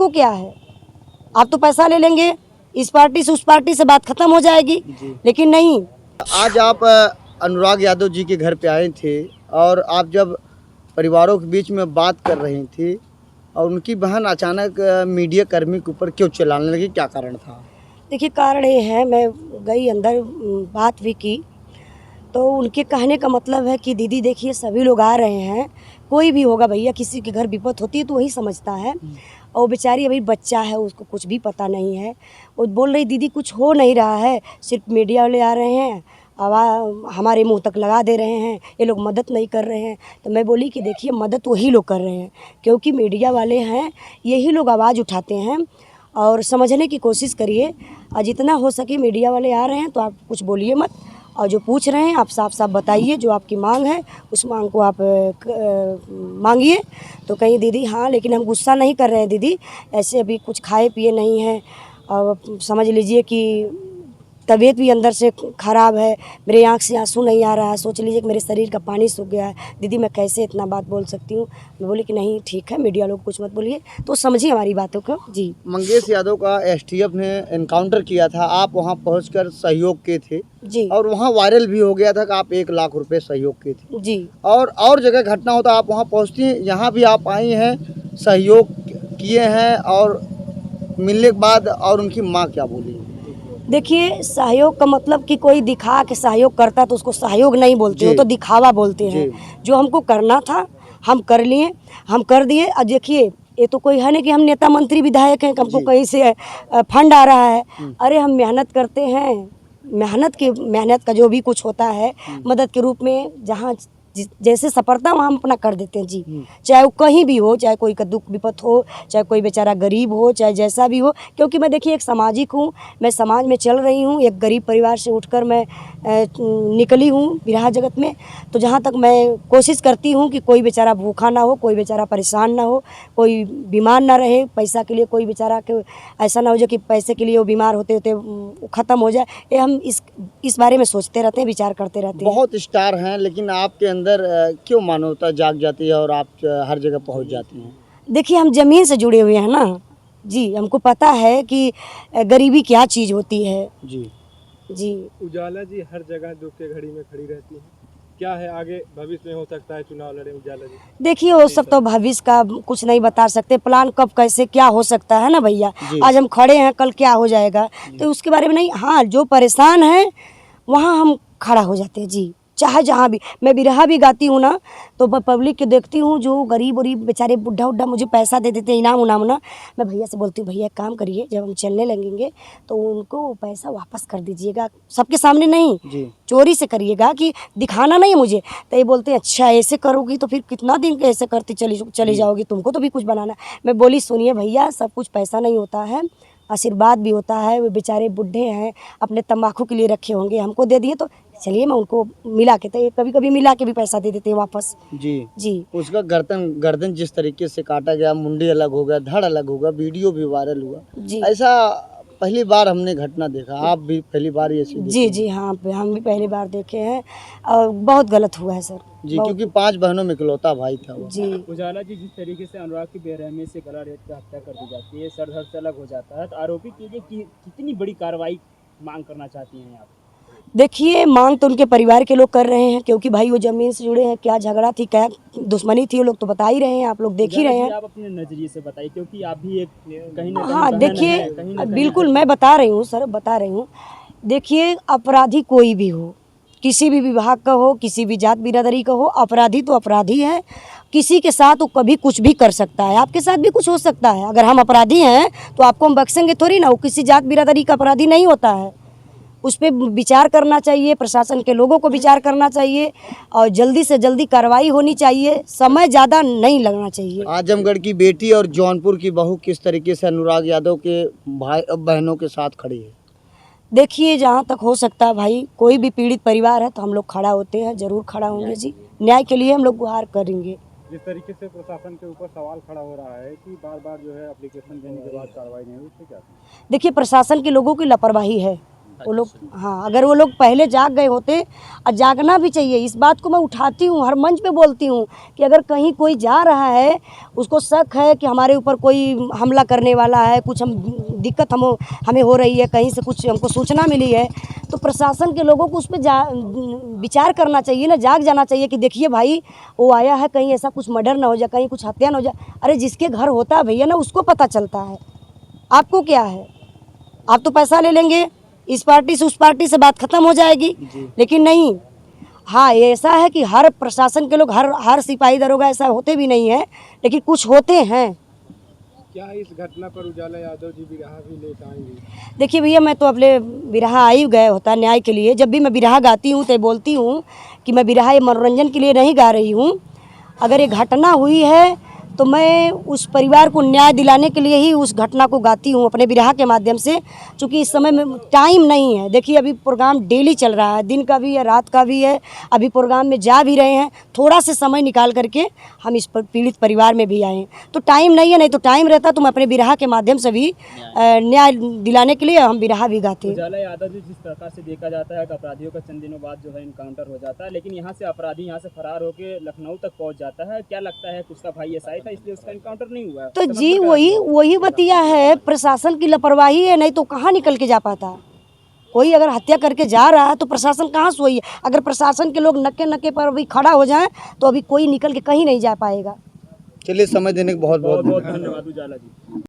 आपको क्या है, आप तो पैसा ले लेंगे, इस पार्टी से उस पार्टी से बात खत्म हो जाएगी, लेकिन नहीं। आज आप अनुराग यादव जी के घर पे आए थे और आप जब परिवारों के बीच में बात कर रही थी और उनकी बहन अचानक मीडिया कर्मी के ऊपर क्यों चिल्लाने लगी, क्या कारण था? देखिए कारण ये है, मैं गई अंदर, बात भी की, तो उनके कहने का मतलब है कि दीदी देखिए सभी लोग आ रहे हैं, कोई भी होगा भैया, किसी के घर विपत होती है तो वही समझता है, और बेचारी अभी बच्चा है, उसको कुछ भी पता नहीं है। वो बोल रही दीदी कुछ हो नहीं रहा है, सिर्फ मीडिया वाले आ रहे हैं, आवाज़ हमारे मुंह तक लगा दे रहे हैं, ये लोग मदद नहीं कर रहे हैं। तो मैं बोली कि देखिए मदद वही लोग कर रहे हैं, क्योंकि मीडिया वाले हैं, यही लोग आवाज़ उठाते हैं, और समझने की कोशिश करिए, और जितना हो सके मीडिया वाले आ रहे हैं तो आप कुछ बोलिए मत, और जो पूछ रहे हैं आप साफ साफ बताइए, जो आपकी मांग है उस मांग को आप मांगिए। तो कहीं दीदी हाँ, लेकिन हम गुस्सा नहीं कर रहे हैं दीदी, ऐसे अभी कुछ खाए पिए नहीं हैं, और समझ लीजिए कि तबीयत भी अंदर से ख़राब है, मेरे आँख से आंसू नहीं आ रहा है, सोच लीजिए कि मेरे शरीर का पानी सूख गया है। दीदी मैं कैसे इतना बात बोल सकती हूँ। मैं बोली कि नहीं ठीक है, मीडिया लोग कुछ मत बोलिए, तो समझिए हमारी बातों को। जी, मंगेश यादव का एसटीएफ ने एनकाउंटर किया था, आप वहां पहुंचकर सहयोग के थे जी, और वहां वायरल भी हो गया था कि आप 1 लाख रुपए सहयोग के थे। जी। और जगह घटना होता आप वहां पहुंचती हैं, यहाँ भी आप आई हैं, सहयोग किए हैं, और मिलने के बाद और उनकी माँ क्या बोली? देखिए सहयोग का मतलब कि कोई दिखा के सहयोग करता तो उसको सहयोग नहीं बोलते, वो जी तो दिखावा बोलते हैं। जो हमको करना था हम कर लिए, हम कर दिए। और देखिए ये तो कोई है नहीं कि हम नेता मंत्री विधायक हैं कि हमको कहीं से फंड आ रहा है। अरे हम मेहनत करते हैं, मेहनत का जो भी कुछ होता है मदद के रूप में, जहाँ जैसे सफलता वहाँ हम अपना कर देते हैं जी। चाहे वो कहीं भी हो, चाहे कोई का दुख विपत हो, चाहे कोई बेचारा गरीब हो, चाहे जैसा भी हो, क्योंकि मैं देखिए एक सामाजिक हूँ, मैं समाज में चल रही हूँ, एक गरीब परिवार से उठकर मैं निकली हूँ बिरहा जगत में। तो जहाँ तक मैं कोशिश करती हूँ कि कोई बेचारा भूखा ना हो, कोई बेचारा परेशान ना हो, कोई बीमार ना रहे, पैसा के लिए कोई बेचारा के ऐसा ना हो जाए कि पैसे के लिए वो बीमार होते होते ख़त्म हो जाए। ये हम इस बारे में सोचते रहते हैं, विचार करते रहते हैं। बहुत स्टार हैं, लेकिन आपके अंदर क्यों मानवता जाग जाती है और आप हर जगह पहुंच जाती हैं? देखिए हम ज़मीन से जुड़े हुए हैं ना जी, हमको पता है कि गरीबी क्या चीज़ होती है। जी जी, उजाला जी हर जगह दुख के घड़ी में खड़ी रहती हैं, क्या है आगे भविष्य में हो सकता है चुनाव लड़े उजाला जी? देखिए वो सब तो भविष्य का कुछ नहीं बता सकते, प्लान कब कैसे क्या हो सकता है ना भैया। आज हम खड़े हैं, कल क्या हो जाएगा तो उसके बारे में नहीं। हाँ, जो परेशान है वहाँ हम खड़ा हो जाते हैं जी, चाहे जहाँ भी। मैं बिरहा भी गाती हूँ ना, तो मैं पब्लिक के देखती हूँ जो गरीब वरीब बेचारे बुढ़ा उड्ढा मुझे पैसा दे देते हैं, इनाम उनाम ना, मैं भैया से बोलती हूँ भैया एक काम करिए, जब हम चलने लगेंगे तो उनको वो पैसा वापस कर दीजिएगा, सबके सामने नहीं, चोरी से करिएगा, कि दिखाना नहीं है मुझे। तो ये बोलते हैं अच्छा ऐसे करोगी तो फिर कितना दिन ऐसे करती चली जाओगी, तुमको तो भी कुछ बनाना। मैं बोली सुनिए भैया, सब कुछ पैसा नहीं होता है, आशीर्वाद भी होता है। वो बेचारे बूढ़े हैं, अपने तंबाकू के लिए रखे होंगे, हमको दे दिए तो चलिए मैं उनको मिला के, तो कभी कभी मिला के भी पैसा दे देते हैं वापस। जी जी, उसका गर्दन जिस तरीके से काटा गया, मुंडी अलग हो गया, धड़ अलग हो गया, वीडियो भी वायरल हुआ, जी, ऐसा पहली बार हमने घटना देखा। आप भी पहली बार ये चीज़ जी, जी हाँ, हम भी पहली बार देखे हैं और बहुत गलत हुआ है सर। जी, क्योंकि 5 बहनों में इकलौता भाई था वो। जी, उजाला जी जिस तरीके से अनुराग की बेरहमी से गला रेत कर हत्या कर दी जाती है, सर धड़ से अलग हो जाता है, तो आरोपी के लिए कितनी बड़ी कार्रवाई मांग करना चाहती हैं आप? देखिए मांग तो उनके परिवार के लोग कर रहे हैं, क्योंकि भाई वो ज़मीन से जुड़े हैं, क्या झगड़ा थी, क्या दुश्मनी थी, वो लोग तो बता ही रहे हैं, आप लोग देख ही रहे हैं। आप अपने नजरिए से बताइए, क्योंकि आप भी एक कहीं ना कहीं हाँ बहन देखिए, हैं, कहीं ना कहीं बिल्कुल मैं बता रही हूँ सर, बता रही हूँ। देखिए अपराधी कोई भी हो, किसी भी विभाग का हो, किसी भी जात बिरादरी का हो, अपराधी तो अपराधी है। किसी के साथ वो कभी कुछ भी कर सकता है, आपके साथ भी कुछ हो सकता है। अगर हम अपराधी हैं तो आपको हम बख्शेंगे थोड़ी ना, वो किसी जात बिरादरी का अपराधी नहीं होता है। उस पर विचार करना चाहिए, प्रशासन के लोगों को विचार करना चाहिए, और जल्दी से जल्दी कार्रवाई होनी चाहिए, समय ज़्यादा नहीं लगना चाहिए। आजमगढ़ की बेटी और जौनपुर की बहू किस तरीके से अनुराग यादव के भाई बहनों के साथ खड़ी है? देखिए जहाँ तक हो सकता है भाई, कोई भी पीड़ित परिवार है तो हम लोग खड़ा होते हैं, ज़रूर खड़ा होंगे जी, न्याय के लिए हम लोग गुहार करेंगे। जिस तरीके से प्रशासन के ऊपर सवाल खड़ा हो रहा है कि बार-बार जो है एप्लीकेशन देने के बाद कार्रवाई नहीं हुई, इससे क्या? देखिए प्रशासन के लोगों की लापरवाही है, वो लोग, हाँ, अगर वो लोग पहले जाग गए होते, और जागना भी चाहिए। इस बात को मैं उठाती हूँ, हर मंच पे बोलती हूँ कि अगर कहीं कोई जा रहा है, उसको शक है कि हमारे ऊपर कोई हमला करने वाला है, कुछ दिक्कत हमें हो रही है, कहीं से कुछ हमको सूचना मिली है, तो प्रशासन के लोगों को उस पर विचार करना चाहिए ना, जाग जाना चाहिए कि देखिए भाई, वो आया है, कहीं ऐसा कुछ मर्डर ना हो जाए, कहीं कुछ हत्या ना हो जाए। अरे जिसके घर होता है भैया ना, उसको पता चलता है। आपको क्या है, आप तो पैसा ले लेंगे, इस पार्टी से उस पार्टी से बात खत्म हो जाएगी, लेकिन नहीं। हाँ, ये ऐसा है कि हर प्रशासन के लोग, हर सिपाही दरोगा ऐसा होते भी नहीं है, लेकिन कुछ होते हैं। क्या इस घटना पर उजाला यादव जी बिरहा भी लेकर आएंगे? देखिए भैया, मैं तो अपने बिरहा आई गए होता न्याय के लिए। जब भी मैं बिरहा गाती हूँ तो बोलती हूँ कि मैं बिरहा ये मनोरंजन के लिए नहीं गा रही हूँ। अगर ये घटना हुई है तो मैं उस परिवार को न्याय दिलाने के लिए ही उस घटना को गाती हूँ अपने बिरहा के माध्यम से। क्योंकि इस समय में टाइम नहीं है। देखिए अभी प्रोग्राम डेली चल रहा है, दिन का भी है, रात का भी है। अभी प्रोग्राम में जा भी रहे हैं, थोड़ा से समय निकाल करके हम इस पीड़ित परिवार में भी आए हैं। तो टाइम नहीं है, नहीं तो टाइम रहता तो मैं अपने बिरहा के माध्यम से भी न्याय दिलाने के लिए हम बिरहा भी गाते हैं। उजाला यादव जी, जिस प्रकार से देखा जाता है कि अपराधियों का चंद दिनों बाद जो है इनकाउंटर हो जाता है, लेकिन यहाँ से अपराधी यहाँ से फरार होकर लखनऊ तक पहुँच जाता है। क्या लगता है कि उसका भाई एसआई था इसलिए उसका इनकाउंटर नहीं हुआ? तो जी वही बतिया है, प्रशासन की लापरवाही है, नहीं तो कहाँ निकल के जा पाता। कोई अगर हत्या करके जा रहा है तो प्रशासन कहाँ सोई है। अगर प्रशासन के लोग नक्के नक्के पर अभी खड़ा हो जाएं तो अभी कोई निकल के कहीं नहीं जा पाएगा। चलिए, समय देने के बहुत बहुत बहुत धन्यवाद उजाला जी।